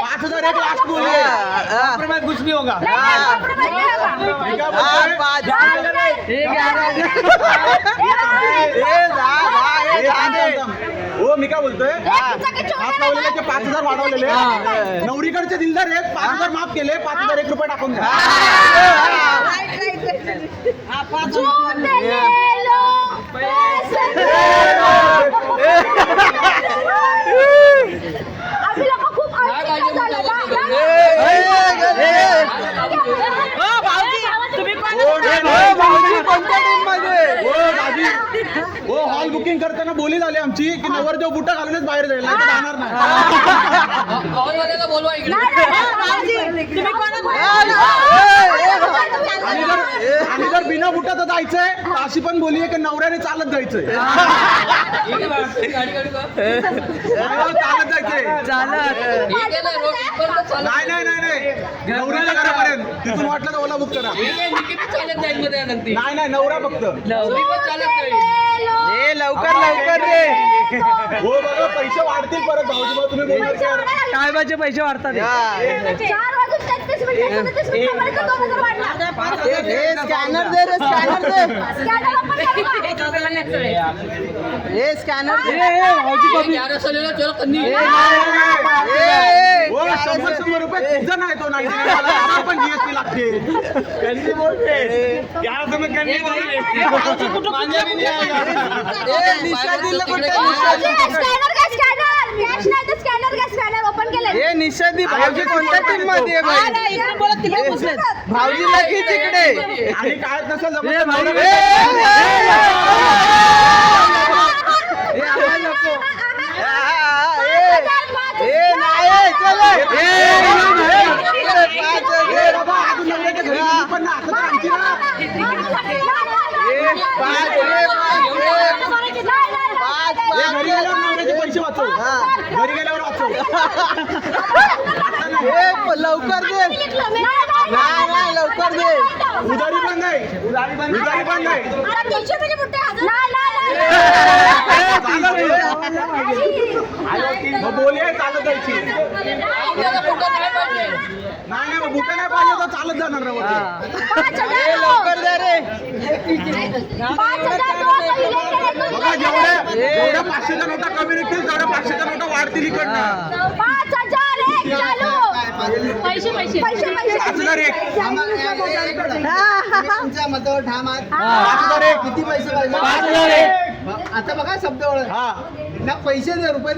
5,000 एक लास्ट बोले, कॉम्प्रोमाइज कुछ नहीं होगा। हो मी काय बोलतोय, हात लावलेले 5,000 वाढवलेले, नवरीकडचे दिलदार आहेत, 5,000 माफ केले, 5,000 1 रुपये टाकून द्या। हो हॉल बुकिंग करताना बोली झाली आमची की नवरदेव बुटा घालूनच बाहेर जाईल, नाही तर जाणार नाही। आणि जर बिना बुटाचं जायचंय तर अशी पण बोली आहे की नवऱ्याने चालत जायचंय, चालत जायचंय, नाही नाही नाही नाही नवऱ्याच्या घरापर्यंत, तिथून वाटलं तर ओला बुक करा, नाही नाही नवरा फक्त, लवकर लवकर रे, हो बघा पैसे वाढतील परत भाऊजी, मग तुम्ही बोलणार काय माझे पैसे वाढतात, स्कॅनर दे रे, स्कॅनर दे, स्कॅनर दे, हो 100 रुपये तुझं नाही तो नाही पण जीएसटी लागते, कंदी बोलते यार तुम्ही कंदी बोलते, निषादी भाऊजी कोणत्या टीम मध्ये आहे भाई, भाऊजी लगेच तिकडे, आणि काय नसेल पैसे वाचव, घरी गेल्यावर वाचव, लवकर दे, नाही लवकर दे, उधारी पण नाही, उधारी पण नाही, बोली आहे चालत जायची, नाही मग बुटा नाही पाहिजे तर चालत जाणार ना, लवकर दे रे, बघा जेवढ्या 500च्या नोटा कमी निघतील तेवढ्या 500च्या नोटा वाढतील इकडनं, 5,000 एक, 5,000 एक, आता बघा शब्द ओळख, पैसे दे रुपये